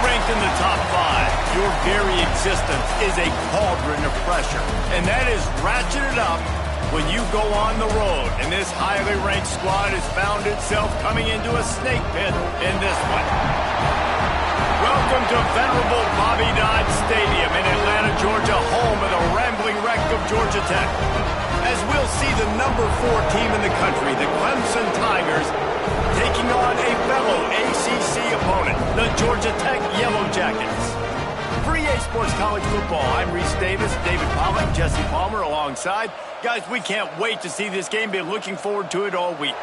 ranked in the top 5, your very existence is a cauldron of pressure. And that is ratcheted up when you go on the road. And this highly ranked squad has found itself coming into a snake pit in this one. Welcome to venerable Bobby Dodd Stadium in Atlanta, Georgia, home of the rambling wreck of Georgia Tech. As we'll see the number 4 team in the country, the Clemson Tigers, taking on a fellow ACC opponent, the Georgia Tech Yellow Jackets. For EA Sports College Football, I'm Reese Davis, David Pollack, Jesse Palmer alongside. Guys, we can't wait to see this game. Been looking forward to it all week.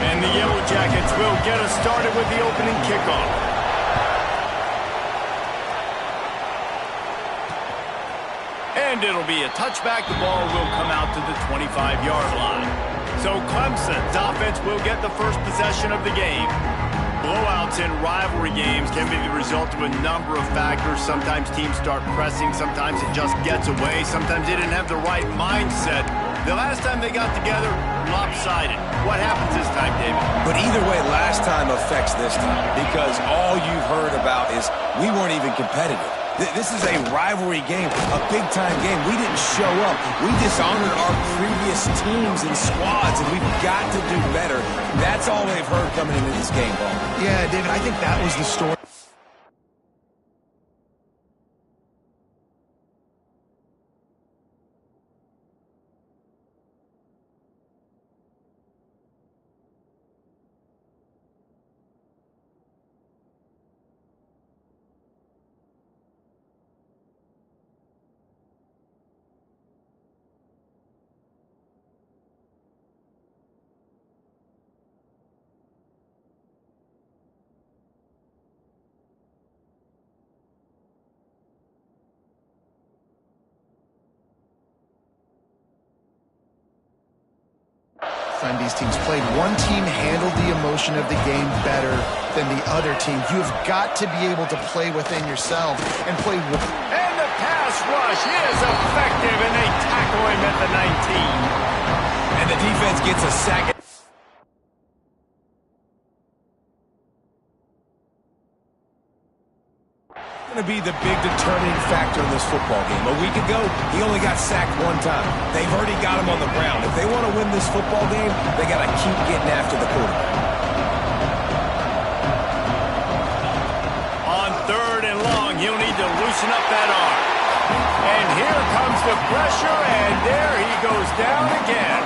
And the Yellow Jackets will get us started with the opening kickoff. And it'll be a touchback. The ball will come out to the 25-yard line. So Clemson's offense will get the first possession of the game. Blowouts in rivalry games can be the result of a number of factors. Sometimes teams start pressing. Sometimes it just gets away. Sometimes they didn't have the right mindset. The last time they got together, lopsided. What happens this time, David? But either way, last time affects this time because all you've heard about is we weren't even competitive. This is a rivalry game, a big-time game. We didn't show up. We dishonored our previous teams and squads, and we've got to do better. That's all they've heard coming into this game, Paul. Yeah, David, I think that was the story. These teams played. One team handled the emotion of the game better than the other team. You've got to be able to play within yourself and play. And the pass rush is effective, and they tackle him at the 19. And the defense gets a sack. Going to be the big determining factor in this football game. A week ago, he only got sacked 1 time. They've already got him on the ground. If they want to win this football game, they got to keep getting after the quarterback. On 3rd and long, he'll need to loosen up that arm. And here comes the pressure, and there he goes down again.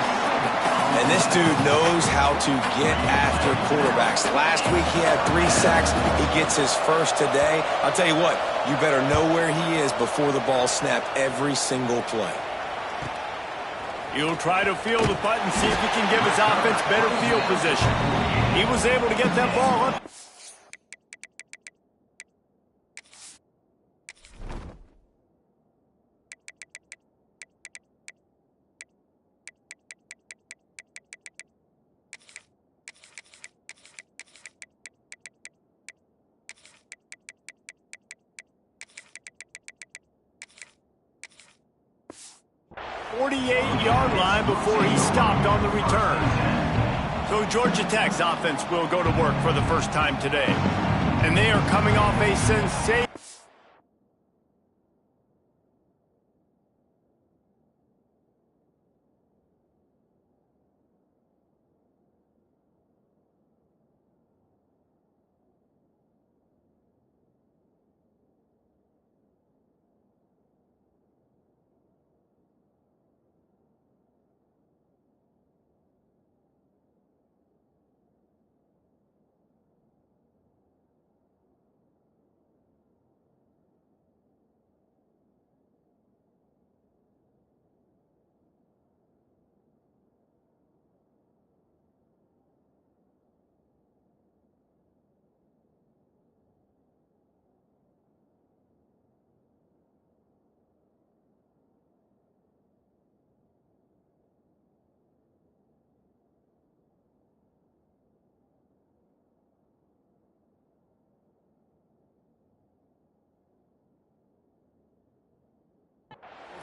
And this dude knows how to get after quarterbacks. Last week he had 3 sacks. He gets his first today. I'll tell you what, you better know where he is before the ball snapped every single play. He'll try to feel the punt and see if he can give his offense better field position. He was able to get that ball up. Yard line before he stopped on the return. So Georgia Tech's offense will go to work for the first time today. And they are coming off a sensation.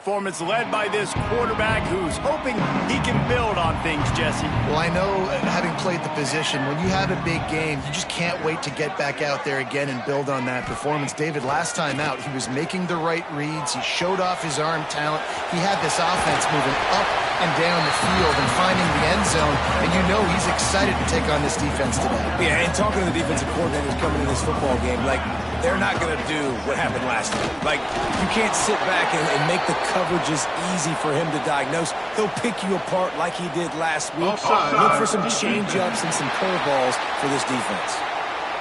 performance led by this quarterback who's hoping he can build on things, Jesse. Well, I know, having played the position, when you have a big game, you just can't wait to get back out there again and build on that performance. David, last time out, he was making the right reads. He showed off his arm talent. He had this offense moving up and down the field and finding the end zone, and you know he's excited to take on this defense today. Yeah, and talking to the defensive coordinators coming in this football game, like, they're not going to do what happened last year. Like, you can't sit back and make the coverages easy for him to diagnose. He'll pick you apart like he did last week. Look for some change-ups and some curveballs for this defense.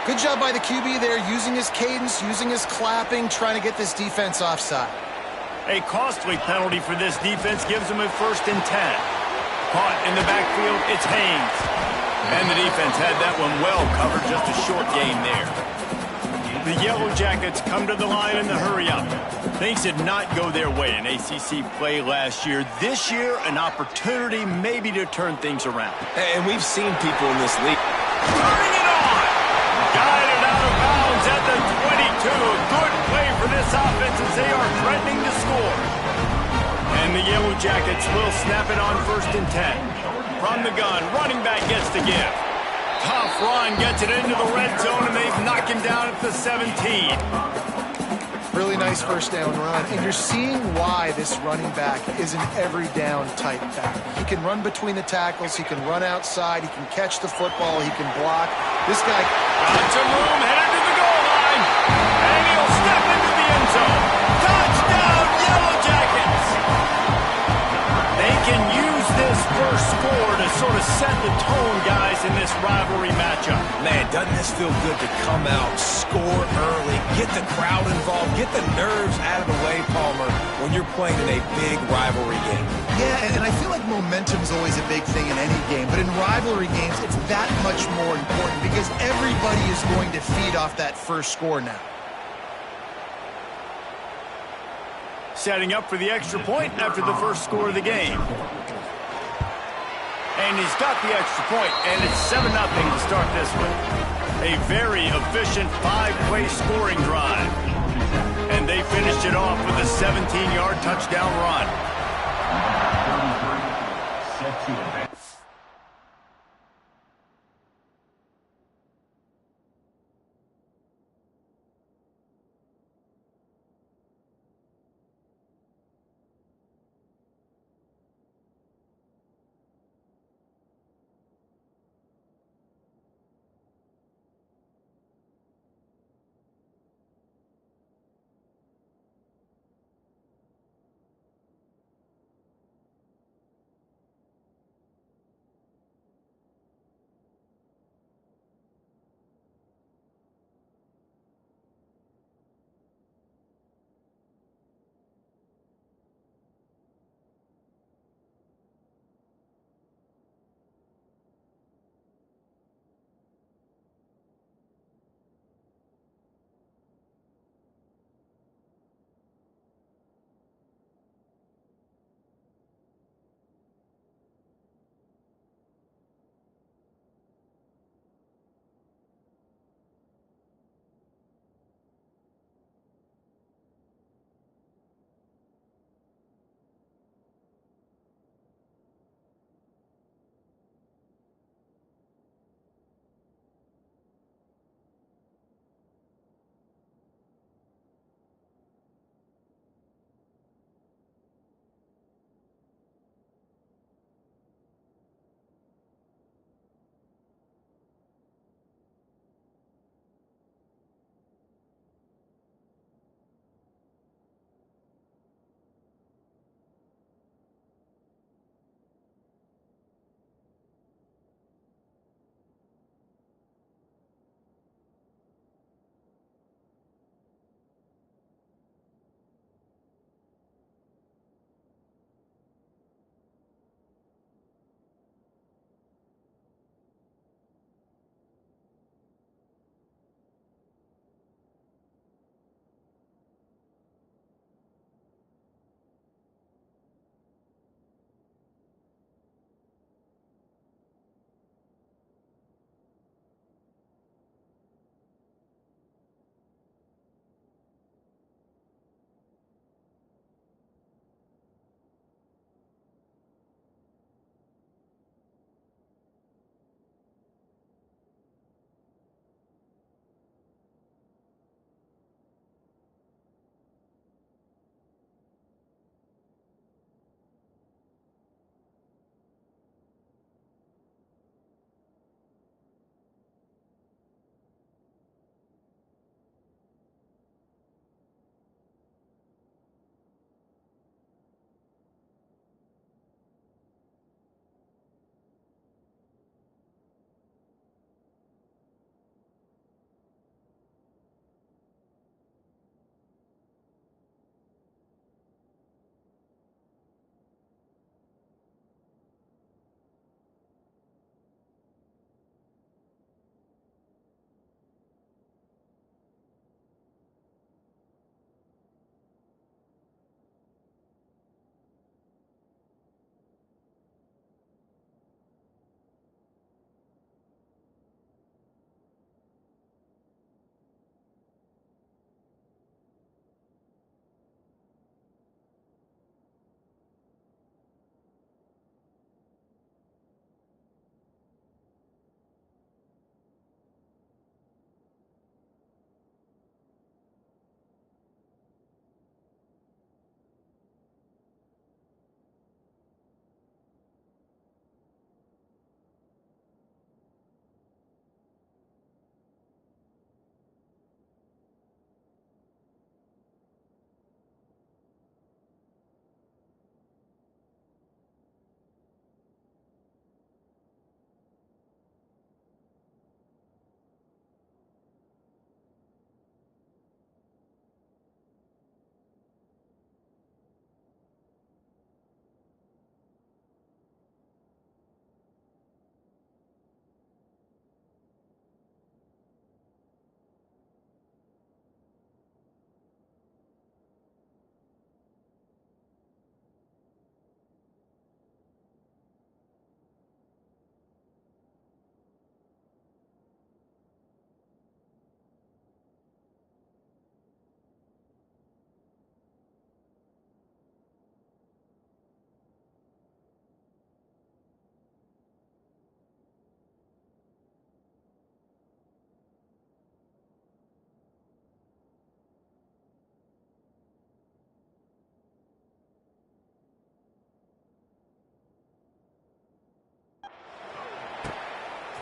Good job by the QB there, using his cadence, using his clapping, trying to get this defense offside. A costly penalty for this defense gives them a 1st and 10. Caught in the backfield, it's Haynes. And the defense had that one well covered, just a short gain there. The Yellow Jackets come to the line in the hurry-up. Things did not go their way in ACC play last year. This year, an opportunity maybe to turn things around. And we've seen people in this league. Turning it on! Guided out of bounds at the 22. Good play for this offense as they are threatening to score. And the Yellow Jackets will snap it on 1st and 10. From the gun, running back gets the give. Tough run, gets it into the red zone, and they've knocked him down at the 17. Really nice 1st down run, and you're seeing why this running back is an every down type back. He can run between the tackles, he can run outside, he can catch the football, he can block. This guy got some room, headed to the goal line, and he'll step into the end zone. Touchdown, Yellow Jackets! They can use this first score to sort of set the tone, guys, in this rivalry matchup. Man, doesn't this feel good to come out, score early, get the crowd involved, get the nerves out of the way, Palmer, when you're playing in a big rivalry game? Yeah, and I feel like momentum's always a big thing in any game, but in rivalry games, it's that much more important because everybody is going to feed off that first score now. Setting up for the extra point after the first score of the game. And he's got the extra point, and it's 7-0 to start this one. A very efficient 5-play scoring drive. And they finished it off with a 17-yard touchdown run.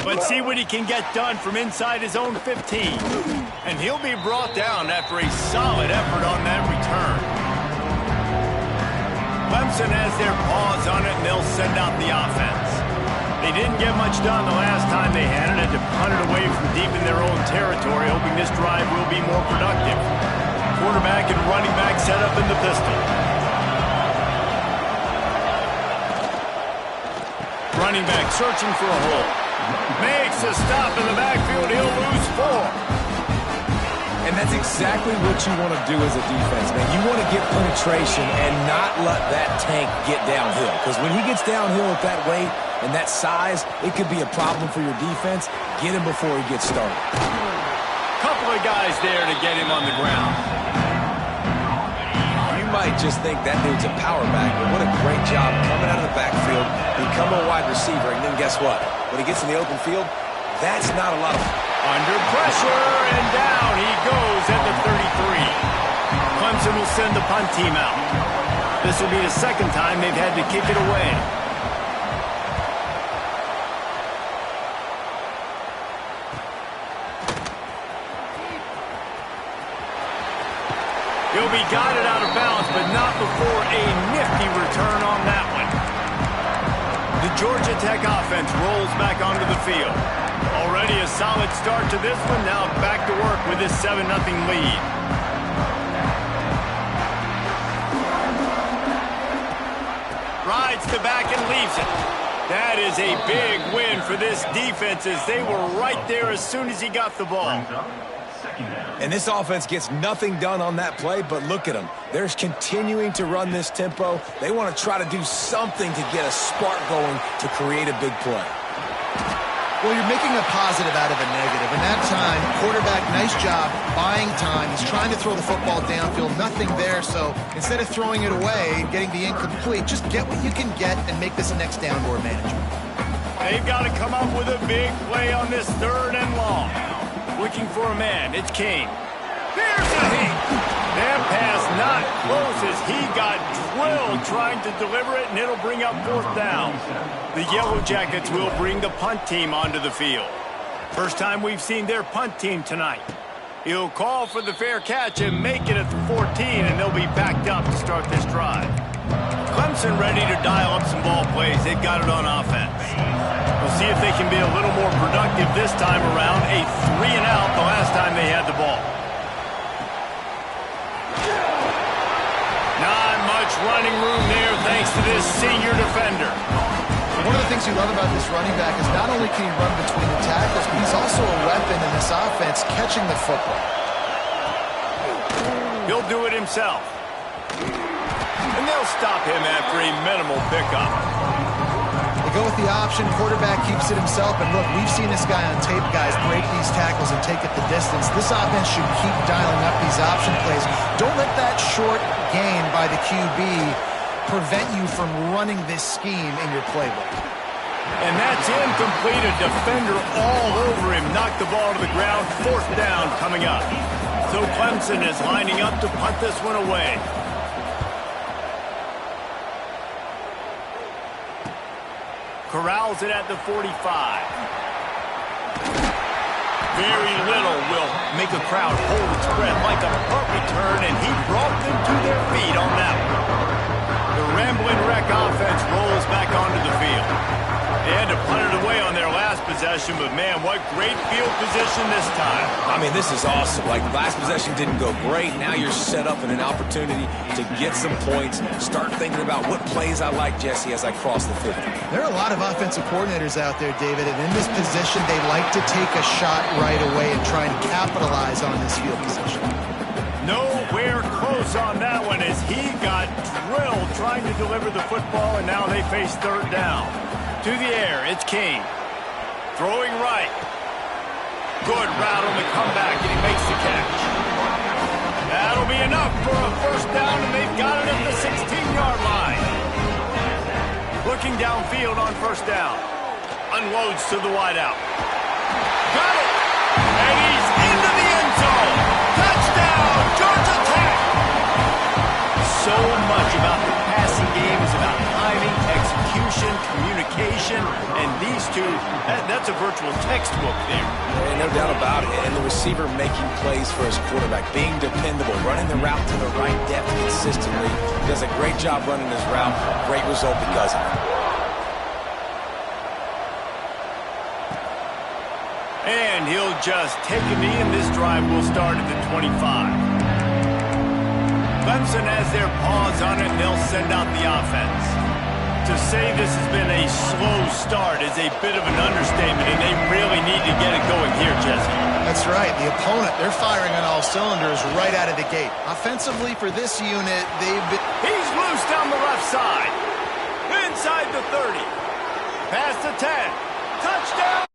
Let's see what he can get done from inside his own 15. And he'll be brought down after a solid effort on that return. Clemson has their paws on it, and they'll send out the offense. They didn't get much done the last time they had it, and to punt it away from deep in their own territory, hoping this drive will be more productive. Quarterback and running back set up in the pistol. Running back searching for a hole. Makes a stop in the backfield. He'll lose 4. And that's exactly what you want to do as a defense, man. You want to get penetration and not let that tank get downhill. Because when he gets downhill at that weight and that size, it could be a problem for your defense. Get him before he gets started. Couple of guys there to get him on the ground. You might just think that dude's a power back, but what a great job coming out of the backfield, become a wide receiver, and then guess what? When he gets in the open field, that's not a lot of... Under pressure, and down he goes at the 33. Clemson will send the punt team out. This will be the second time they've had to kick it away. He'll be guided out of bounds, but not before a nifty return on that one. The Georgia Tech offense rolls back onto the field. Already a solid start to this one. Now back to work with this 7-0 lead. Rides the back and leaves it. That is a big win for this defense as they were right there as soon as he got the ball. And this offense gets nothing done on that play, but look at them. They're continuing to run this tempo. They want to try to do something to get a spark going to create a big play. Well, you're making a positive out of a negative. In that time, quarterback, nice job, buying time. He's trying to throw the football downfield, nothing there. So instead of throwing it away and getting the incomplete, just get what you can get and make this next down more manageable. They've got to come up with a big play on this 3rd and long. Looking for a man, it's Kane. Here's a hit. That pass not close as he got drilled trying to deliver it, and it'll bring up 4th down. The Yellow Jackets will bring the punt team onto the field. First time we've seen their punt team tonight. He'll call for the fair catch and make it at the 14, and they'll be backed up to start this drive. Clemson ready to dial up some ball plays. They've got it on offense. We'll see if they can be a little more productive this time around. A 3-and-out the last time they had the ball. Not much running room there thanks to this senior defender. One of the things you love about this running back is not only can he run between the tackles, but he's also a weapon in this offense catching the football. He'll do it himself. And they'll stop him after a minimal pickup. They go with the option. Quarterback keeps it himself. And look, we've seen this guy on tape, guys, break these tackles and take it the distance. This offense should keep dialing up these option plays. Don't let that short gain by the QB prevent you from running this scheme in your playbook. And that's incomplete. A defender all over him. Knocked the ball to the ground. 4th down coming up. So Clemson is lining up to punt this one away. Corrals it at the 45. Very little will make a crowd hold its breath like a punt return, and he brought them to their feet on that one. The Ramblin' Wreck offense rolls back onto the field. They had to punt it away on their last possession, but man, what great field position this time. I mean, this is awesome. Like, last possession didn't go great. Now you're set up in an opportunity to get some points. Start thinking about what plays I like, Jesse, as I cross the 50. There are a lot of offensive coordinators out there, David, and in this position, they like to take a shot right away and try and capitalize on this field position. Nowhere close on that one as he got drilled trying to deliver the football, and now they face 3rd down. To the air, it's King. Throwing right. Good route on the comeback, and he makes the catch. That'll be enough for a 1st down, and they've got it at the 16-yard line. Looking downfield on 1st down. Unloads to the wideout. Got it! And he's into the end zone. Touchdown, Georgia Tech! So much about the passing game is about timing, execution, communication. formation, and these two, that's a virtual textbook there. Yeah, no doubt about it. And the receiver making plays for his quarterback, being dependable, running the route to the right depth consistently. Does a great job running his route. Great result because of it. And he'll just take a knee, and this drive will start at the 25. Clemson has their paws on it, and they'll send out the offense. To say this has been a slow start is a bit of an understatement, and they really need to get it going here, Jesse. That's right. The opponent, they're firing on all cylinders right out of the gate. Offensively, for this unit, they've been... He's loose down the left side. Inside the 30. Past the 10. Touchdown!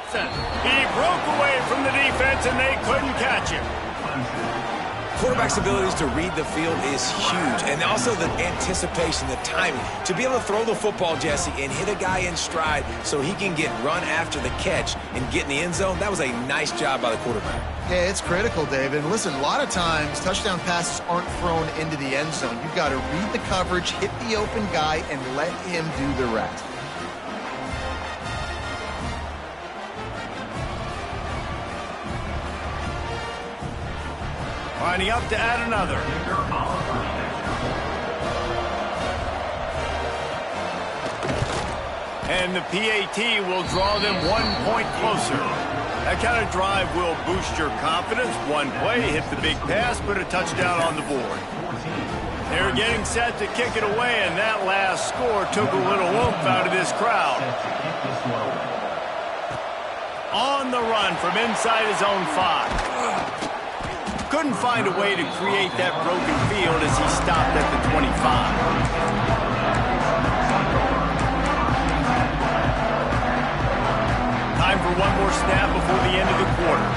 He broke away from the defense, and they couldn't catch him. Quarterback's abilities to read the field is huge, and also the anticipation, the timing. To be able to throw the football, Jesse, and hit a guy in stride so he can get run after the catch and get in the end zone, that was a nice job by the quarterback. Yeah, it's critical, David. And listen, a lot of times, touchdown passes aren't thrown into the end zone. You've got to read the coverage, hit the open guy, and let him do the rest. Lining up to add another. And the PAT will draw them 1 point closer. That kind of drive will boost your confidence. One play, hit the big pass, put a touchdown on the board. They're getting set to kick it away, and that last score took a little oomph out of this crowd. On the run from inside his own 5. Couldn't find a way to create that broken field as he stopped at the 25. Time for one more snap before the end of the quarter.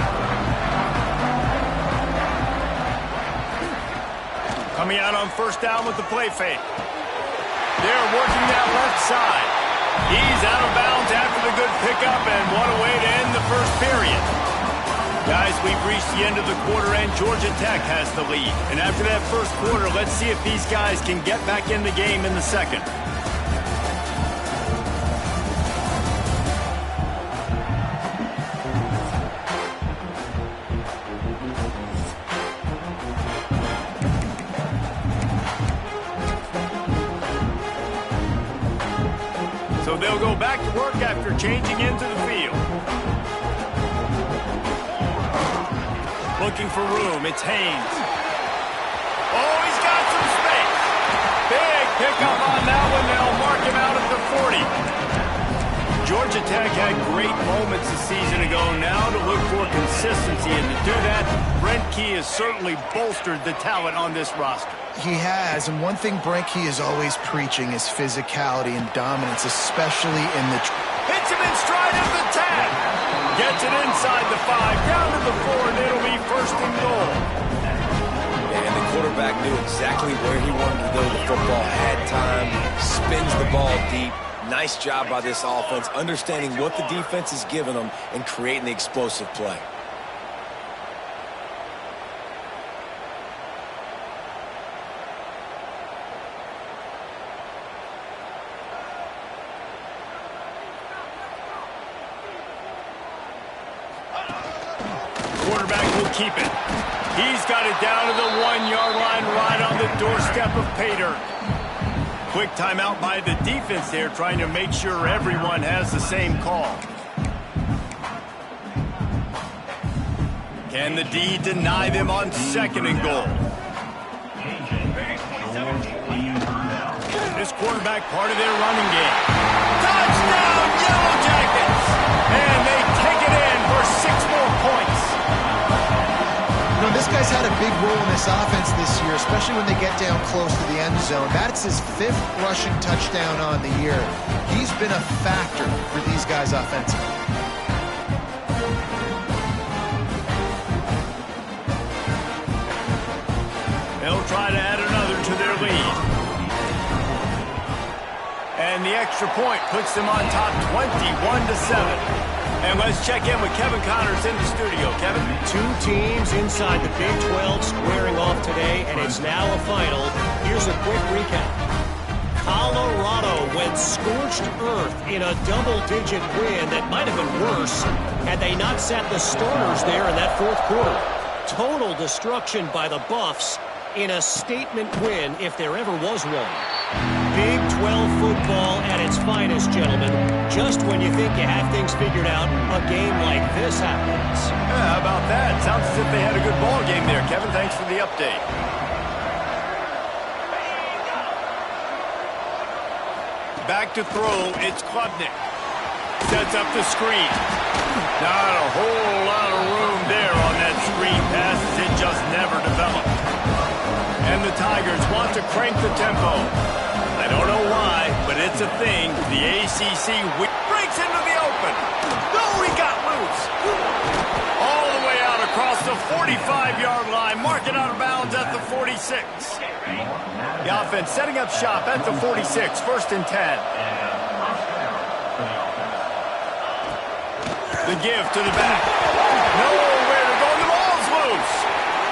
Coming out on first down with the play fake. They're working that left side. He's out of bounds after the good pickup, and what a way to end the first period. Guys, we've reached the end of the quarter, and Georgia Tech has the lead. And after that first quarter, let's see if these guys can get back in the game in the second. So they'll go back to work after changing into the field. Looking for room, it's Haynes. Oh, he's got some space. Big pickup on that one. They'll mark him out at the 40. Georgia Tech had great moments a season ago. Now to look for consistency, and to do that, Brent Key has certainly bolstered the talent on this roster. He has, and one thing Brent Key is always preaching is physicality and dominance, especially in the... Hits him in stride at the 10. Gets it inside the 5, down to the 4, and it'll be first and goal. And the quarterback knew exactly where he wanted to go. The football had time, spins the ball deep. Nice job by this offense, understanding what the defense is giving them and creating the explosive play. Quarterback will keep it. He's got it down to the 1-yard line, right on the doorstep of Pater. Quick timeout by the defense there, trying to make sure everyone has the same call. Can the D deny them on second and goal? This quarterback part of their running game. Touchdown, Yellow Jackets! And they take it in for 6 more points. You know, this guy's had a big role in this offense this year, especially when they get down close to the end zone. That's his 5th rushing touchdown on the year. He's been a factor for these guys offensively. They'll try to add another to their lead. And the extra point puts them on top 21-7. And let's check in with Kevin Connors in the studio. Kevin? Two teams inside the Big 12 squaring off today, and it's now a final. Here's a quick recap. Colorado went scorched earth in a double-digit win that might have been worse had they not sat the starters there in that fourth quarter. Total destruction by the Buffs in a statement win if there ever was one. Big 12 football at its finest, gentlemen. Just when you think you have things figured out, a game like this happens. Yeah, how about that? Sounds as if they had a good ball game there, Kevin. Thanks for the update. Back to throw, it's Klubnik. Sets up the screen. Not a whole lot of room there on that screen pass as it just never developed. And the Tigers want to crank the tempo. I don't know why, but it's a thing. The ACC breaks into the open. No, he got loose. All the way out across the 45-yard line. Mark it out of bounds at the 46. The offense setting up shop at the 46. First and 10. The give to the back. Nowhere to go. The ball's loose.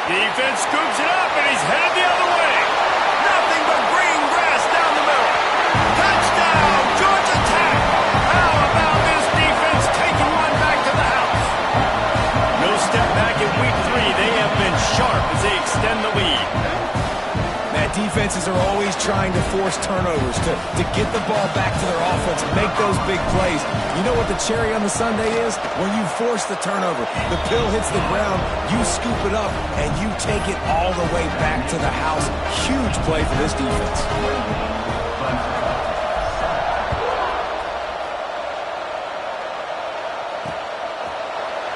Defense scoops it up, and he's headed the other way. Nothing but green grass down the middle. Touchdown, Georgia Tech. How about this defense taking one back to the house? No step back in week 3. They have been sharp as they extend the lead. Defenses are always trying to force turnovers to get the ball back to their offense and make those big plays. You know what the cherry on the sundae is? When you force the turnover, the pill hits the ground, you scoop it up, and you take it all the way back to the house. Huge play for this defense.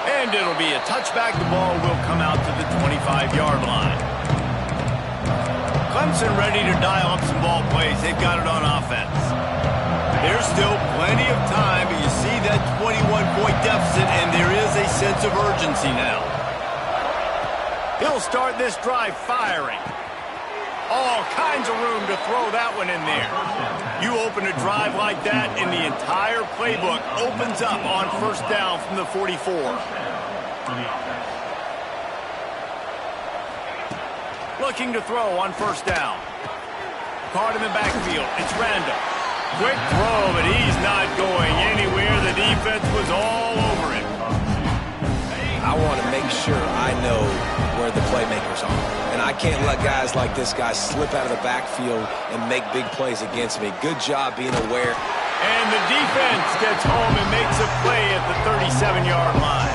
And it'll be a touchback. The ball will come out to the 25-yard line. Clemson ready to dial up some ball plays. They've got it on offense. There's still plenty of time, but you see that 21-point deficit, and there is a sense of urgency now. He'll start this drive firing. All kinds of room to throw that one in there. You open a drive like that, and the entire playbook opens up on first down from the 44. Looking to throw on first down. Caught in the backfield. It's Randall. Quick throw, but he's not going anywhere. The defense was all over him. I want to make sure I know where the playmakers are. And I can't let guys like this guy slip out of the backfield and make big plays against me. Good job being aware. And the defense gets home and makes a play at the 37-yard line.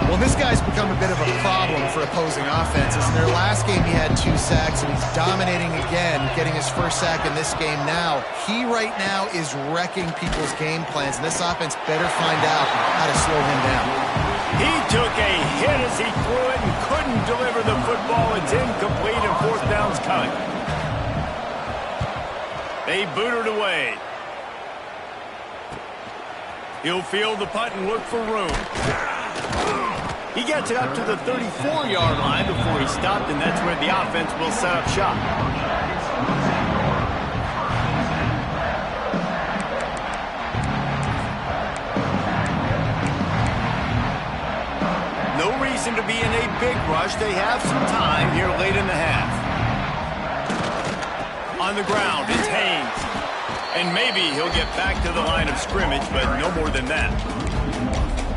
Well, this guy's become a bit of a problem for opposing offenses. In their last game, he had 2 sacks, and he's dominating again, getting his first sack in this game now. He right now is wrecking people's game plans, and this offense better find out how to slow him down. He took a hit as he threw it and couldn't deliver the football. It's incomplete, and fourth down's coming. They boot it away. He'll field the punt and look for room. He gets it up to the 34-yard line before he stopped, and that's where the offense will set up shop. No reason to be in a big rush. They have some time here late in the half. On the ground, it's Haynes. And maybe he'll get back to the line of scrimmage, but no more than that.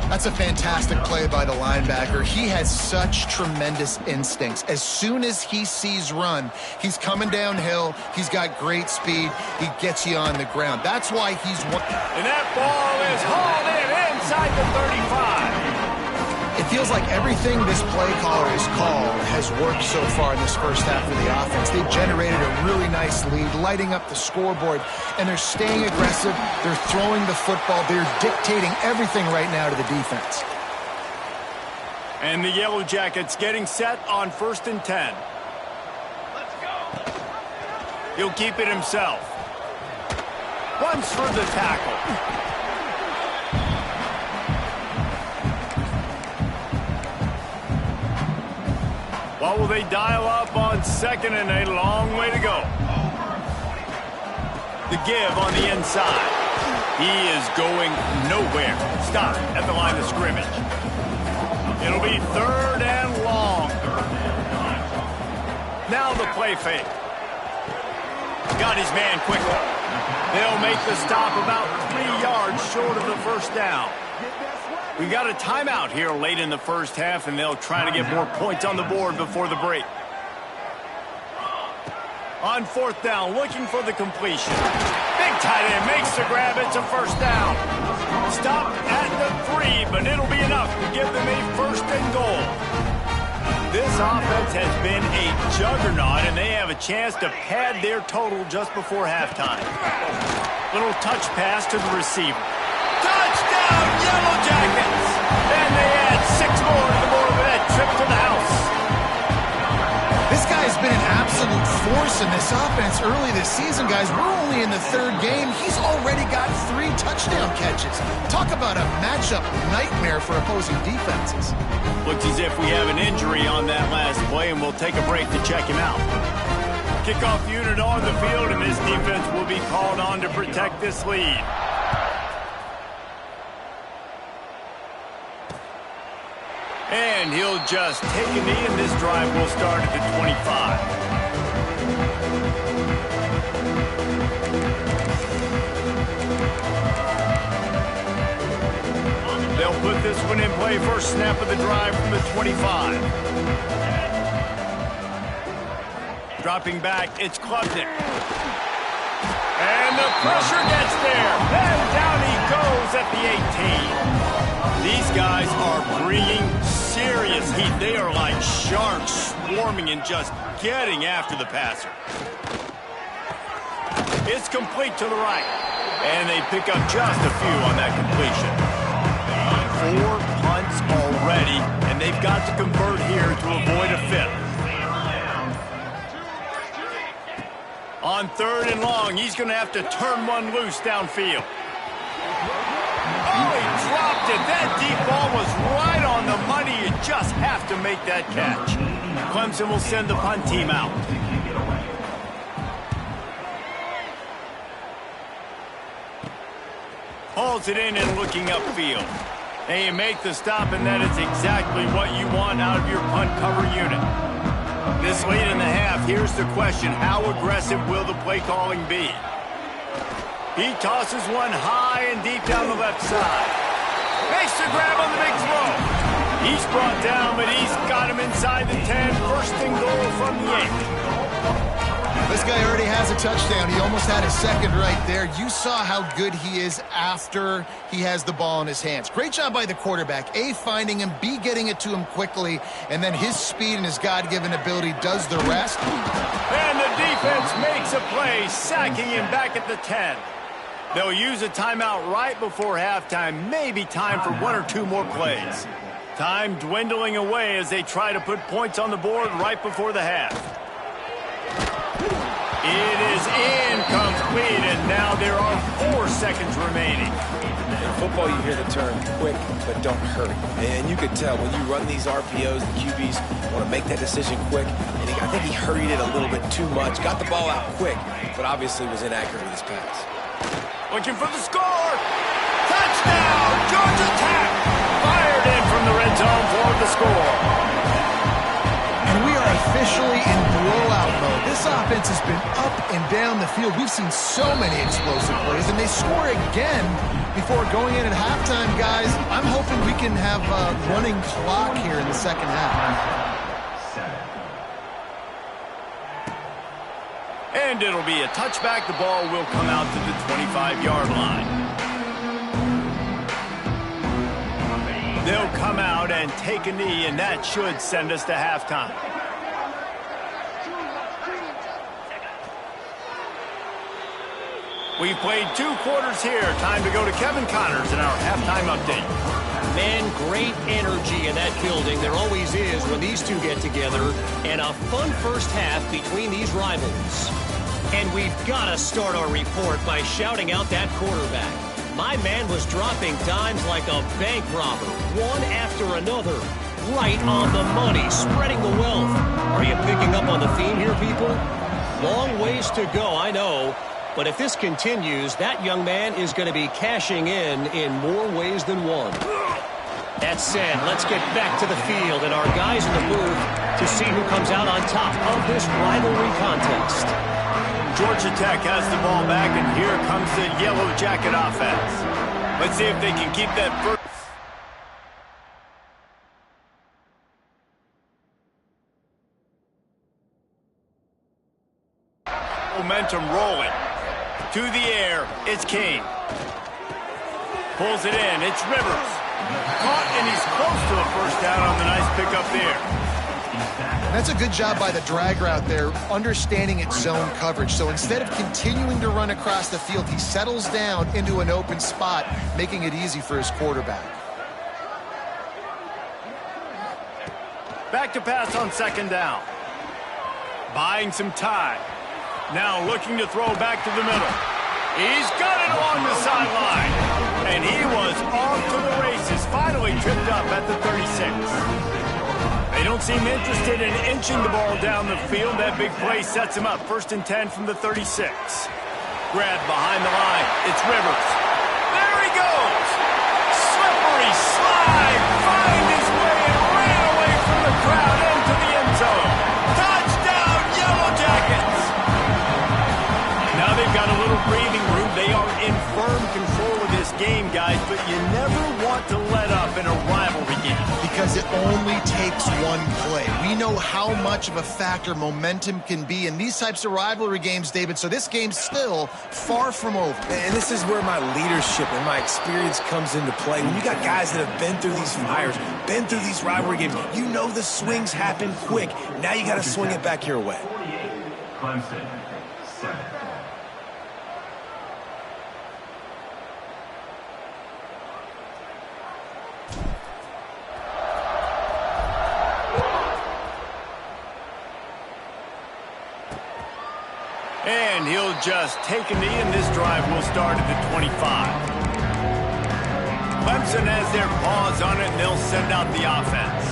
That's a fantastic play by the linebacker. He has such tremendous instincts. As soon as he sees run, he's coming downhill. He's got great speed. He gets you on the ground. That's why he's one. And that ball is hauled in inside the 35. It feels like everything this play caller has called has worked so far in this first half of the offense. They've generated a really nice lead, lighting up the scoreboard, and they're staying aggressive. They're throwing the football. They're dictating everything right now to the defense. And the Yellow Jackets getting set on first and 10. Let's go. He'll keep it himself. Runs for the tackle. What will they dial up on second and a long way to go? The give on the inside. He is going nowhere. Stop at the line of scrimmage. It'll be 3rd and long. Now the play fake. Got his man quickly. They'll make the stop about 3 yards short of the first down. We got a timeout here late in the first half, and they'll try to get more points on the board before the break. On 4th down, looking for the completion. Big tight end makes the grab. It's a first down. Stop at the 3, but it'll be enough to give them a 1st and goal. This offense has been a juggernaut, and they have a chance to pad their total just before halftime. Little touch pass to the receiver. Touchdown, Yellow Jackets! And they add 6 more to the board with that trip to the house. This guy's been an absolute force in this offense early this season, guys. We're only in the 3rd game. He's already got 3 touchdown catches. Talk about a matchup nightmare for opposing defenses. Looks as if we have an injury on that last play, and we'll take a break to check him out. Kickoff unit on the field, and this defense will be called on to protect this lead. And he'll just take a knee, and this drive will start at the 25. They'll put this one in play. First snap of the drive from the 25. Dropping back, it's Klubnik. And the pressure gets there. And down he goes at the 18. These guys are bringing serious heat. They are like sharks swarming and just getting after the passer. It's complete to the right. And they pick up just a few on that completion. 4 punts already, and they've got to convert here to avoid a 5th. On 3rd and long, he's going to have to turn one loose downfield. Oh, he dropped it. That deep ball was right on the money. You just have to make that catch. Clemson will send the punt team out. Hauls it in and looking upfield. And you make the stop, and that is exactly what you want out of your punt cover unit. This late in the half, here's the question. How aggressive will the play calling be? He tosses one high and deep down the left side. Makes the grab on the big throw. He's brought down, but he's got him inside the 10. 1st and goal from the 8. This guy already has a touchdown. He almost had a 2nd right there. You saw how good he is after he has the ball in his hands. Great job by the quarterback. A, finding him, B, getting it to him quickly, and then his speed and his God-given ability does the rest. And the defense makes a play, sacking him back at the 10. They'll use a timeout right before halftime. Maybe time for 1 or 2 more plays. Time dwindling away as they try to put points on the board right before the half. It is incomplete, and now there are 4 seconds remaining. In football, you hear the term quick, but don't hurry. And you could tell when you run these RPOs, the QBs want to make that decision quick. And I think he hurried it a little bit too much. Got the ball out quick, but obviously was inaccurate with his pass. Looking for the score. Touchdown, Georgia Tech. Fired in from the red zone for the score. And we are officially in blowout mode. This offense has been up and down the field. We've seen so many explosive plays, and they score again before going in at halftime, guys. I'm hoping we can have a running clock here in the 2nd half. And it'll be a touchback. The ball will come out to the 25-yard line. They'll come out and take a knee, and that should send us to halftime. We've played 2 quarters here. Time to go to Kevin Connors in our halftime update. Man, great energy in that building. There always is when these two get together. And a fun first half between these rivals. And we've got to start our report by shouting out that quarterback. My man was dropping dimes like a bank robber, one after another. Right on the money, spreading the wealth. Are you picking up on the theme here, people? Long ways to go, I know. But if this continues, that young man is going to be cashing in more ways than one. That said, let's get back to the field and our guys in the booth to see who comes out on top of this rivalry contest. Georgia Tech has the ball back, and here comes the Yellow Jacket offense. Let's see if they can keep that first. Momentum rolling. To the air, it's Kane. Pulls it in, it's Rivers. Caught, and he's close to a first down on the nice pickup there. That's a good job by the drag route there, understanding its zone coverage. So instead of continuing to run across the field, he settles down into an open spot, making it easy for his quarterback. Back to pass on second down. Buying some time. Now looking to throw back to the middle. He's got it along the sideline. And he was off to the races, finally tripped up at the 36. They don't seem interested in inching the ball down the field. That big play sets him up. 1st and 10 from the 36. Grab behind the line. It's Rivers. There he goes. Slippery slide. Find his way and ran away from the crowd into the end zone. Touchdown, Yellow Jackets. Now they've got a little breathing room. They are in firm control of this game, guys, but you never want to let up in a rivalry game. Because it only takes one play. We know how much of a factor momentum can be in these types of rivalry games, David, so this game's still far from over. And this is where my leadership and my experience comes into play. When you got guys that have been through these fires, been through these rivalry games, you know the swings happen quick. Now you got to swing it back your way. Clemson, 7. And he'll just take a knee, and this drive will start at the 25. Clemson has their paws on it, and they'll send out the offense.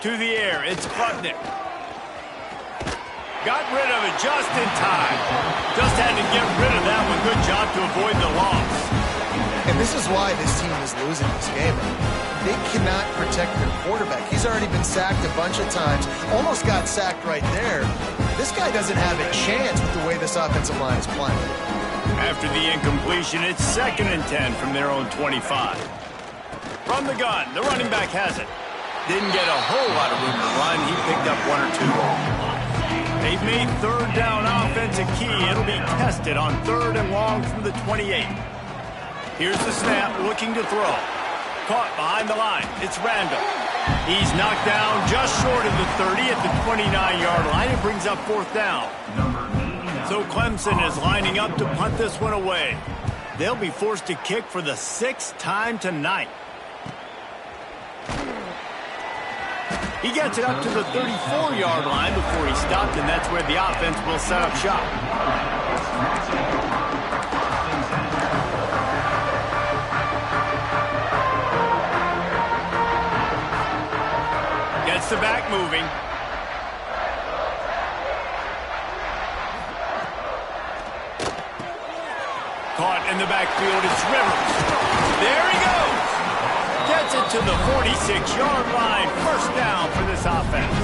To the air, it's Klubnik. Got rid of it just in time. Just had to get rid of that one. Good job to avoid the loss. And this is why this team is losing this game. They cannot protect their quarterback. He's already been sacked a bunch of times. Almost got sacked right there. This guy doesn't have a chance with the way this offensive line is playing. After the incompletion, it's 2nd and 10 from their own 25. From the gun, the running back has it. Didn't get a whole lot of room to run. He picked up 1 or 2. They've made 3rd down offense a key. It'll be tested on 3rd and long from the 28. Here's the snap, looking to throw. Caught behind the line. It's Randall. He's knocked down just short of the 30 at the 29-yard line. It brings up 4th down. So Clemson is lining up to punt this one away. They'll be forced to kick for the 6th time tonight. He gets it up to the 34-yard line before he stopped, and that's where the offense will set up shop. Gets the back moving. Caught in the backfield, it's Rivers. There he goes. Gets it to the 46-yard line. 1st down for this offense.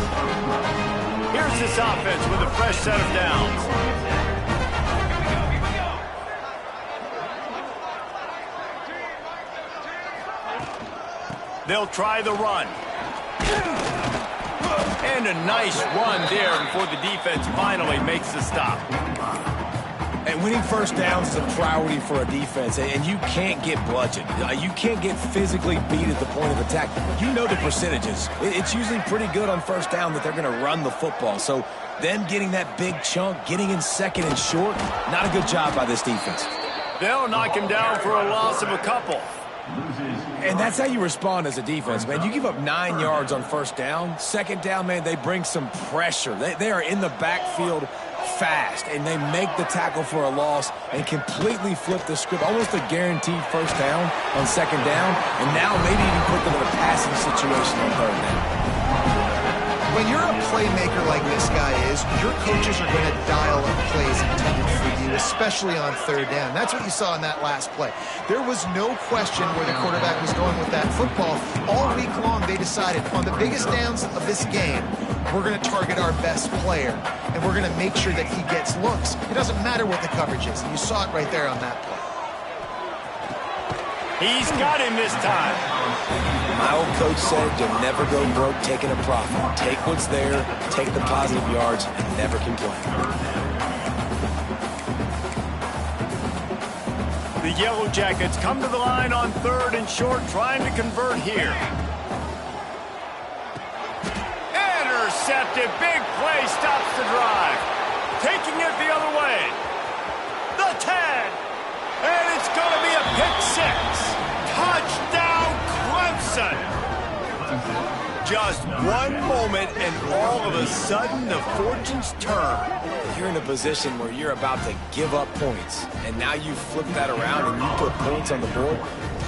Here's this offense with a fresh set of downs. They'll try the run. And a nice run there before the defense finally makes the stop. And winning 1st downs is a priority for a defense, and you can't get bludgeoned. You can't get physically beat at the point of attack. You know the percentages. It's usually pretty good on 1st down that they're going to run the football. So them getting that big chunk, getting in 2nd and short, not a good job by this defense. They'll knock him down for a loss of a couple. And that's how you respond as a defense, man. You give up 9 yards on 1st down. 2nd down, man, they bring some pressure. They are in the backfield fast, and they make the tackle for a loss and completely flip the script. Almost a guaranteed first down on second down, and now maybe even put them in a passing situation on third down. When you're a playmaker like this guy is, your coaches are going to dial up plays intended for you, especially on third down. That's what you saw in that last play. There was no question where the quarterback was going with that football. All week long, they decided on the biggest downs of this game, we're going to target our best player, and we're going to make sure that he gets looks. It doesn't matter what the coverage is, and you saw it right there on that play. He's got him this time. My old coach said you'll never go broke taking a profit. Take what's there, take the positive yards, and never complain. The Yellow Jackets come to the line on third and short, trying to convert here. Intercepted. Big play stops the drive. Taking it the other way. The 10. And it's going to be a pick six. Touchdown, Clemson. Just one moment, and all of a sudden, the fortunes turn. You're in a position where you're about to give up points, and now you flip that around and you put points on the board.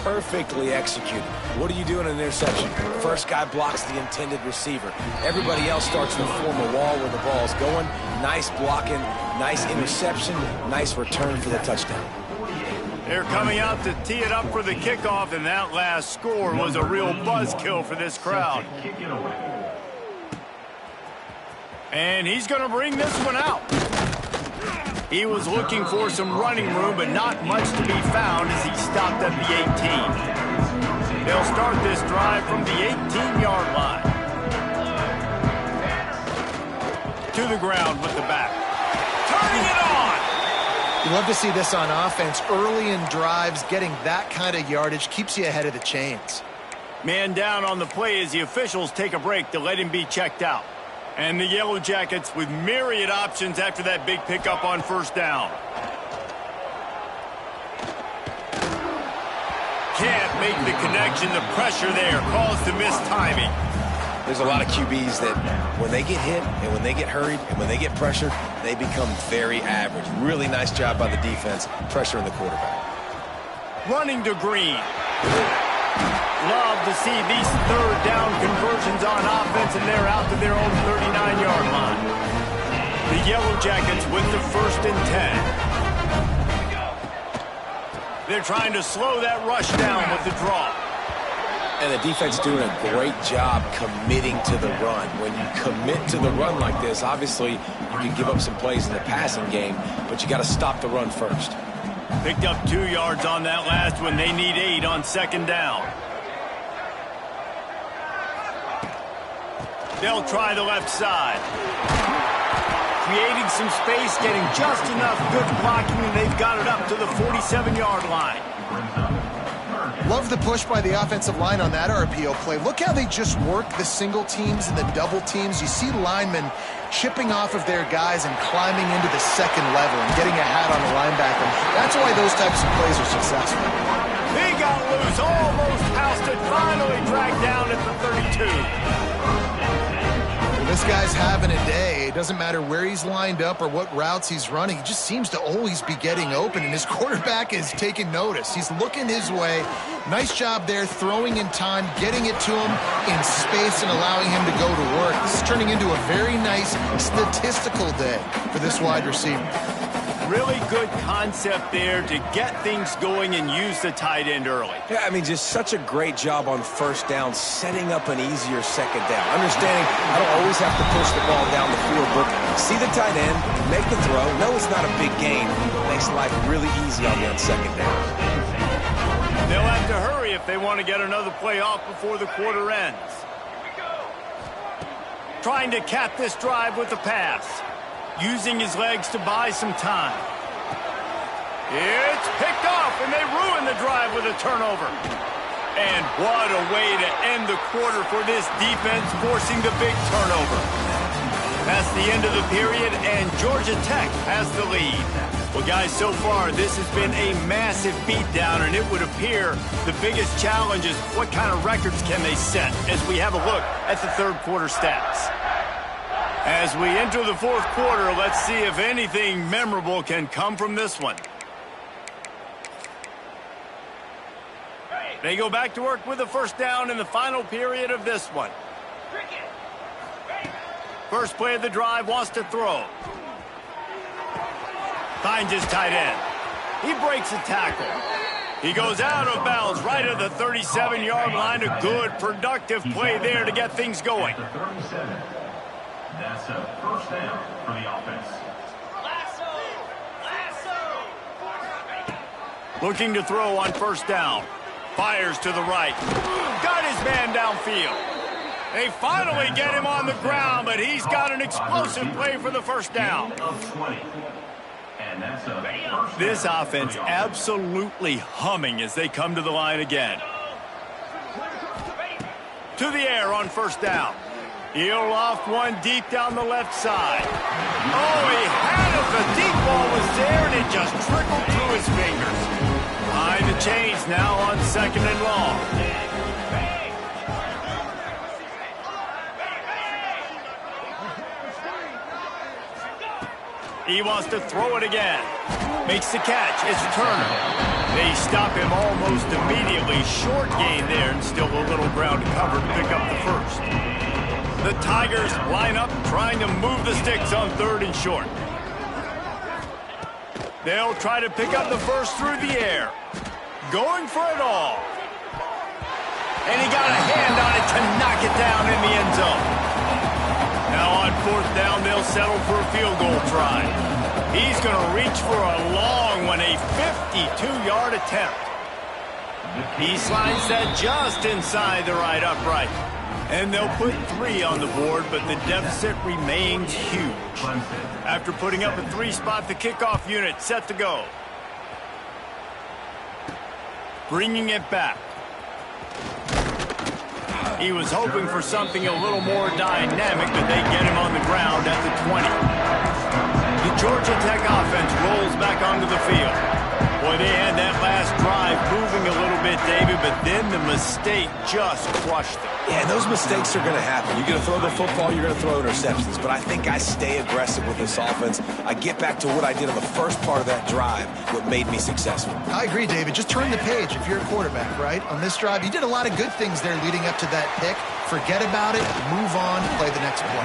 Perfectly executed. What do you do in an interception? First guy blocks the intended receiver. Everybody else starts to form a wall where the ball's going. Nice blocking, nice interception, nice return for the touchdown. They're coming out to tee it up for the kickoff, and that last score was a real buzzkill for this crowd. And he's going to bring this one out. He was looking for some running room, but not much to be found as he stopped at the 18. They'll start this drive from the 18-yard line. To the ground with the back. Turning it on! You love to see this on offense. Early in drives, getting that kind of yardage keeps you ahead of the chains. Man down on the play as the officials take a break to let him be checked out. And the Yellow Jackets with myriad options after that big pickup on first down. Can't make the connection. The pressure there caused the missed timing. There's a lot of QBs that when they get hit and when they get hurried and when they get pressured, they become very average. Really nice job by the defense, pressuring the quarterback. Running to Green. Love to see these third down conversions on offense, and they're out to their own 39-yard line. The Yellow Jackets with the 1st and 10. They're trying to slow that rush down with the draw. And the defense doing a great job committing to the run. When you commit to the run like this, obviously you can give up some plays in the passing game, but you got to stop the run first. Picked up 2 yards on that last one. They need 8 on second down. They'll try the left side. Creating some space, getting just enough good blocking, and they've got it up to the 47-yard line. Love the push by the offensive line on that RPO play. Look how they just work the single teams and the double teams. You see linemen chipping off of their guys and climbing into the second level and getting a hat on the linebacker. That's why those types of plays are successful. He got loose, almost housed it, finally dragged down at the 32. This guy's having a day. It doesn't matter where he's lined up or what routes he's running. He just seems to always be getting open, and his quarterback is taking notice. He's looking his way. Nice job there, throwing in time, getting it to him in space and allowing him to go to work. This is turning into a very nice statistical day for this wide receiver. Really good concept there to get things going and use the tight end early. Yeah, I mean, just such a great job on first down, setting up an easier second down. Understanding I don't always have to push the ball down the field, but see the tight end, make the throw. No, it's not a big gain. Makes life really easy on me on second down. They'll have to hurry if they want to get another play off before the quarter ends. Trying to cap this drive with the pass. Using his legs to buy some time. It's picked off, and they ruin the drive with a turnover. And what a way to end the quarter for this defense, forcing the big turnover. That's the end of the period, and Georgia Tech has the lead. Well, guys, so far, this has been a massive beatdown, and it would appear the biggest challenge is what kind of records can they set as we have a look at the third quarter stats. As we enter the fourth quarter, let's see if anything memorable can come from this one. They go back to work with a first down in the final period of this one. First play of the drive, wants to throw. Finds his tight end. He breaks a tackle. He goes out of bounds right at the 37-yard line. A good, productive play there to get things going. That's a first down for the offense. Looking to throw on first down. Fires to the right. Got his man downfield. They finally get him on the ground, but he's got an explosive play for the first down. This offense absolutely humming as they come to the line again. To the air on first down. He'll loft one deep down the left side. Oh, he had it. The deep ball was there, and it just trickled through his fingers. Behind the chains now on second and long. He wants to throw it again. Makes the catch. It's Turner. They stop him almost immediately. Short gain there, and still a little ground to cover to pick up the first. The Tigers line up trying to move the sticks on third and short. They'll try to pick up the first through the air. Going for it all. And he got a hand on it to knock it down in the end zone. Now on fourth down, they'll settle for a field goal try. He's going to reach for a long one, a 52-yard attempt. He slides that just inside the right upright. And they'll put 3 on the board, but the deficit remains huge. After putting up a 3-spot, the kickoff unit set to go. Bringing it back. He was hoping for something a little more dynamic, but they get him on the ground at the 20. The Georgia Tech offense rolls back onto the field. Boy, they had that last drive moving a little bit, David, but then the mistake just crushed them. Yeah, and those mistakes are going to happen. You're going to throw the football, you're going to throw interceptions. But I think I stay aggressive with this offense. I get back to what I did on the first part of that drive, what made me successful. I agree, David. Just turn the page if you're a quarterback, right? On this drive, you did a lot of good things there leading up to that pick. Forget about it, move on, play the next play.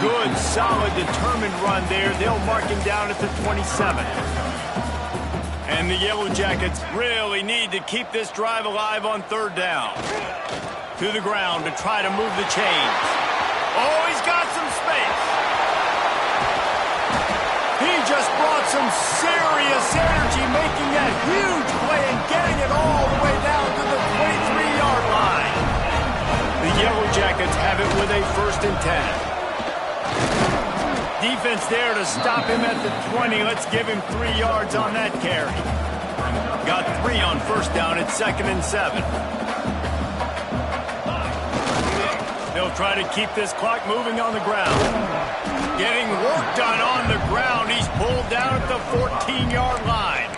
Good, solid, determined run there. They'll mark him down at the 27. And the Yellow Jackets really need to keep this drive alive on third down. To the ground to try to move the chains. Oh, he's got some space. He just brought some serious energy, making that huge play and getting it all the way down to the 23-yard line. The Yellow Jackets have it with a 1st and 10. Defense there to stop him at the 20. Let's give him 3 yards on that carry. Got 3 on first down at 2nd and 7. They'll try to keep this clock moving on the ground. Getting work done on the ground. He's pulled down at the 14-yard line.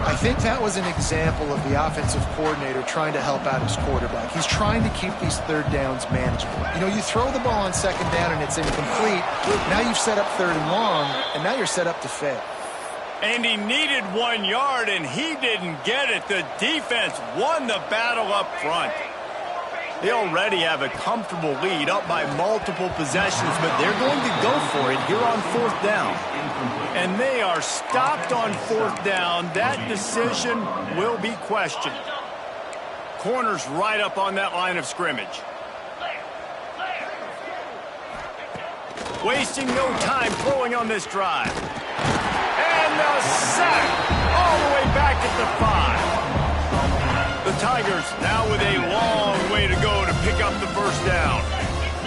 I think that was an example of the offensive coordinator trying to help out his quarterback. He's trying to keep these third downs manageable. You know, you throw the ball on second down and it's incomplete. Now you've set up third and long, and now you're set up to fail. And he needed 1 yard, and he didn't get it. The defense won the battle up front. They already have a comfortable lead, up by multiple possessions, but they're going to go for it here on fourth down. And they are stopped on fourth down. That decision will be questioned. Corner's right up on that line of scrimmage. Wasting no time throwing on this drive. And the sack all the way back at the 5. The Tigers now with a long way to go to pick up the first down.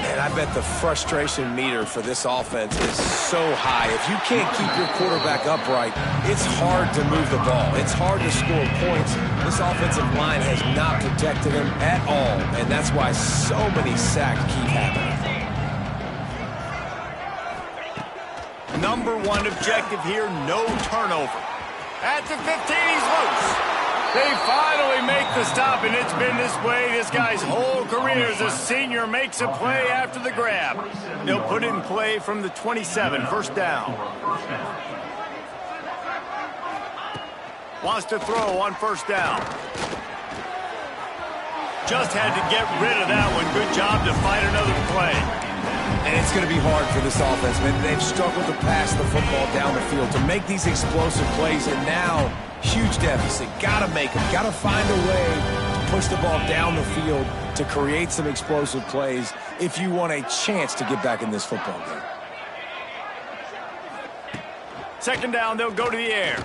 And I bet the frustration meter for this offense is so high. If you can't keep your quarterback upright, it's hard to move the ball. It's hard to score points. This offensive line has not protected him at all, and that's why so many sacks keep happening. Number 1 objective here, no turnover. At the 15, he's loose. They finally make the stop, and it's been this way this guy's whole career as a senior makes a play after the grab. They'll put it in play from the 27, first down. Wants to throw on first down. Just had to get rid of that one. Good job to find another play. And it's going to be hard for this offense, man. They've struggled to pass the football down the field, to make these explosive plays, and now, huge deficit. Got to make them. Got to find a way to push the ball down the field to create some explosive plays if you want a chance to get back in this football game. Second down, they'll go to the air.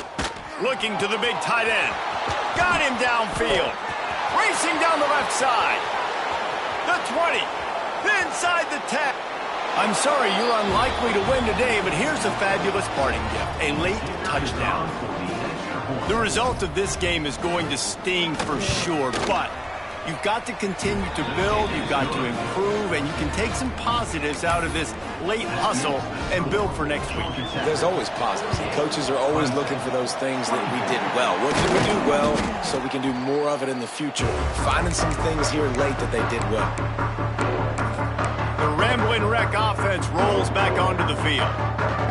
Looking to the big tight end. Got him downfield. Racing down the left side. The 20. Inside the 10. I'm sorry, you're unlikely to win today, but here's a fabulous parting gift. A late touchdown. The result of this game is going to sting for sure, but you've got to continue to build, you've got to improve, and you can take some positives out of this late hustle and build for next week. There's always positives, and coaches are always looking for those things that we did well. What did we do well so we can do more of it in the future? Finding some things here late that they did well. The Ramblin' Wreck offense rolls back onto the field.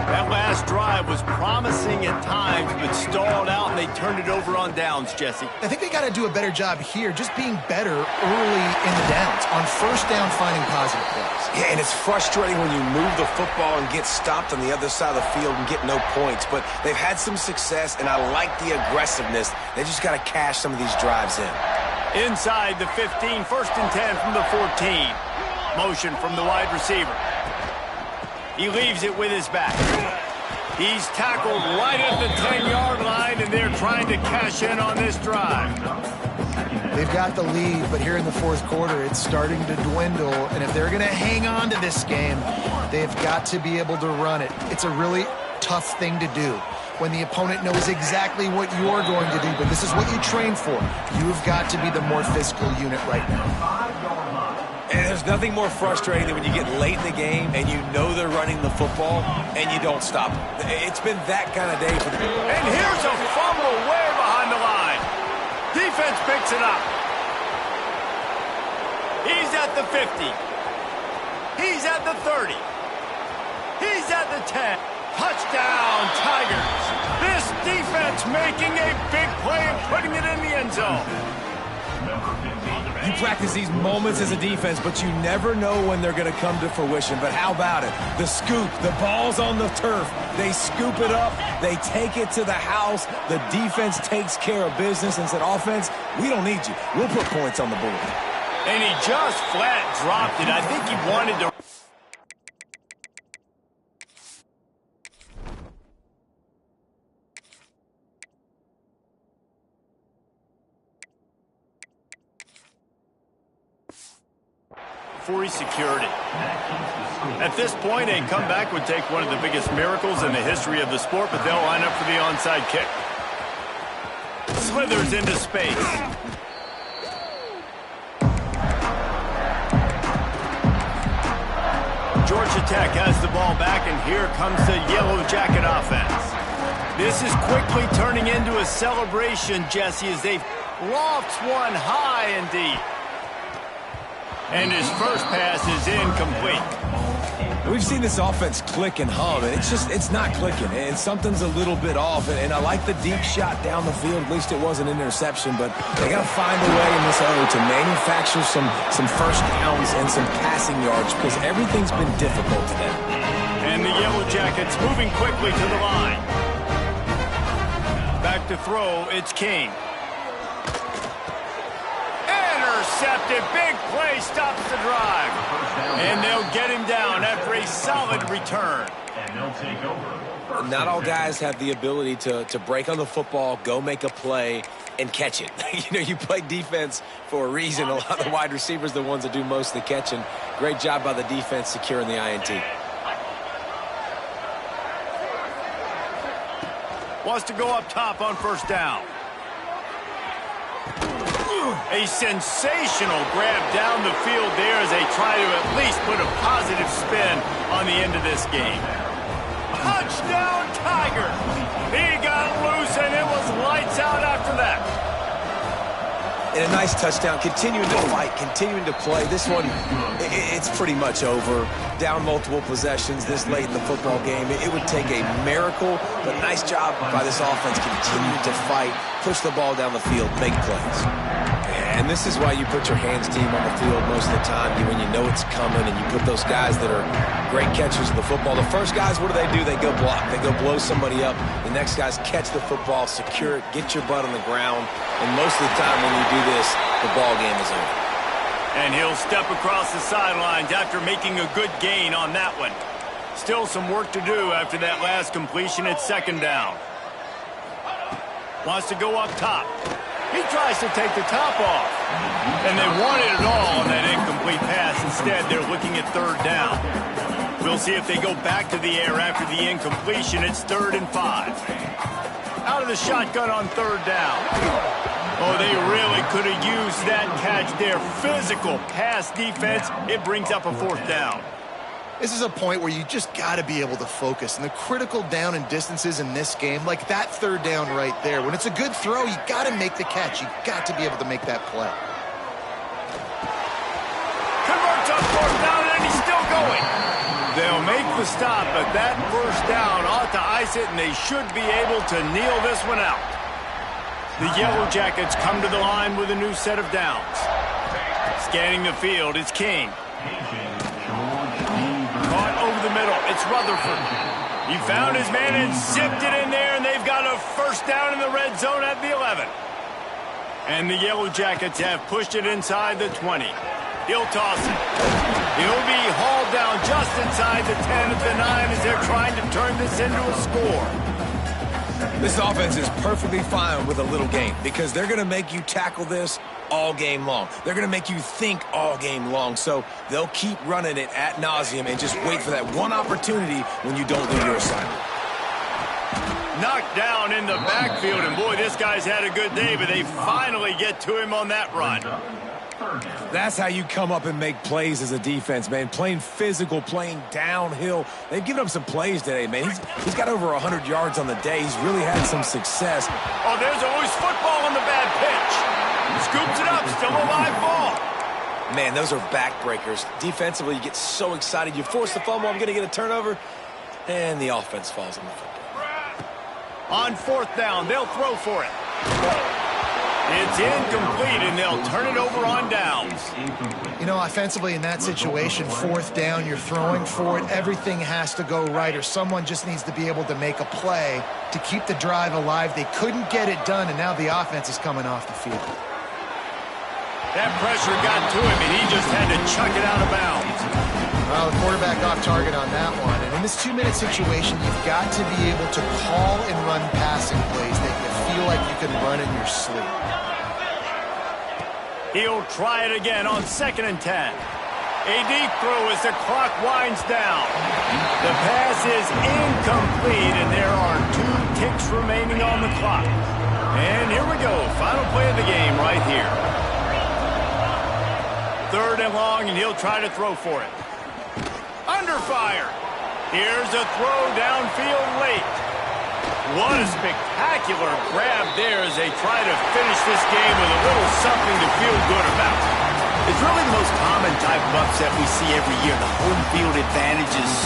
That last drive was promising at times, but stalled out, and they turned it over on downs, Jesse. I think they got to do a better job here, just being better early in the downs. On first down, finding positive plays. Yeah, and it's frustrating when you move the football and get stopped on the other side of the field and get no points. But they've had some success, and I like the aggressiveness. They just got to cash some of these drives in. Inside the 15, first and 10 from the 14. Motion from the wide receiver. He leaves it with his back. He's tackled right at the 10-yard line, and they're trying to cash in on this drive. They've got the lead, but here in the fourth quarter, it's starting to dwindle. And if they're going to hang on to this game, they've got to be able to run it. It's a really tough thing to do when the opponent knows exactly what you're going to do, but this is what you train for. You've got to be the more physical unit right now. And there's nothing more frustrating than when you get late in the game and you know they're running the football and you don't stop them. It's been that kind of day for them. And here's a fumble way behind the line. Defense picks it up. He's at the 50. He's at the 30. He's at the 10. Touchdown, Tigers. This defense making a big play and putting it in the end zone. You practice these moments as a defense, but you never know when they're going to come to fruition. But how about it? The scoop, the ball's on the turf. They scoop it up. They take it to the house. The defense takes care of business and said, offense, we don't need you. We'll put points on the board. And he just flat dropped it. I think he wanted to... before he secured it. At this point, a comeback would take one of the biggest miracles in the history of the sport, but they'll line up for the onside kick. Slithers into space. Georgia Tech has the ball back, and here comes the Yellow Jacket offense. This is quickly turning into a celebration, Jesse, as they loft one high and deep. And his first pass is incomplete. We've seen this offense click and hum, and it's not clicking, and something's a little bit off. And I like the deep shot down the field. At least it was an interception, but they got to find a way in this area to manufacture some first downs and some passing yards because everything's been difficult today. And the Yellow Jackets moving quickly to the line. Back to throw, it's King. Intercepted, big play, stops the drive. And they'll get him down after a solid return. And they'll take over. Not all guys have the ability to break on the football, go make a play, and catch it. You play defense for a reason. A lot of the wide receivers are the ones that do most of the catching. Great job by the defense securing the INT. Wants to go up top on first down. A sensational grab down the field there as they try to at least put a positive spin on the end of this game. Touchdown, Tiger! He got loose, and it was lights out after that. And a nice touchdown, continuing to fight, continuing to play. This one, it's pretty much over. Down multiple possessions this late in the football game. It would take a miracle, but nice job by this offense continuing to fight, push the ball down the field, make plays. And this is why you put your hands team on the field most of the time, when you know it's coming, and you put those guys that are great catchers of the football. The first guys, what do? They go block. They go blow somebody up. The next guys catch the football, secure it, get your butt on the ground. And most of the time when you do this, the ball game is over. And he'll step across the sidelines after making a good gain on that one. Still some work to do after that last completion at second down. Wants to go up top. He tries to take the top off. And they wanted it all on that incomplete pass. Instead, they're looking at third down. We'll see if they go back to the air after the incompletion. It's 3rd and 5. Out of the shotgun on third down. Oh, they really could have used that catch there. Physical pass defense. It brings up a 4th down. This is a point where you just got to be able to focus. And the critical down and distances in this game, like that third down right there, when it's a good throw, you got to make the catch. You got to be able to make that play. Converts on 4th down, and he's still going. They'll make the stop, but that first down ought to ice it, and they should be able to kneel this one out. The Yellow Jackets come to the line with a new set of downs. Scanning the field, it's King. Caught over the middle, it's Rutherford. He found his man and zipped it in there, and they've got a first down in the red zone at the 11. And the Yellow Jackets have pushed it inside the 20. He'll toss it. He'll be hauled down just inside the 10 at the 9 as they're trying to turn this into a score. This offense is perfectly fine with a little game because they're going to make you tackle this all game long. They're going to make you think all game long. So they'll keep running it ad nauseum and just wait for that one opportunity when you don't do your assignment. Knocked down in the backfield, and boy, this guy's had a good day, but they finally get to him on that run. That's how you come up and make plays as a defense, man. Playing physical, playing downhill. They've given up some plays today, man. He's got over 100 yards on the day. He's really had some success. Oh, there's always football on the bad pitch. Scoops it up, still a live ball. Man, those are backbreakers. Defensively, you get so excited. You force the fumble, I'm going to get a turnover, and the offense falls on the football. On 4th down, they'll throw for it. It's incomplete, and they'll turn it over on downs. You know, offensively in that situation, 4th down, you're throwing for it. Everything has to go right, or someone just needs to be able to make a play to keep the drive alive. They couldn't get it done, and now the offense is coming off the field. That pressure got to him, and he just had to chuck it out of bounds. Well, the quarterback off target on that one. And in this 2-minute situation, you've got to be able to call and run passing plays that you feel like you can run in your sleep. He'll try it again on 2nd and 10. A deep throw as the clock winds down. The pass is incomplete, and there are 2 ticks remaining on the clock. And here we go, final play of the game right here. 3rd and long, and he'll try to throw for it. Under fire. Here's a throw downfield late. What a spectacular grab there as they try to finish this game with a little something to feel good about. It's really the most common type of upset we see every year. The home field advantage is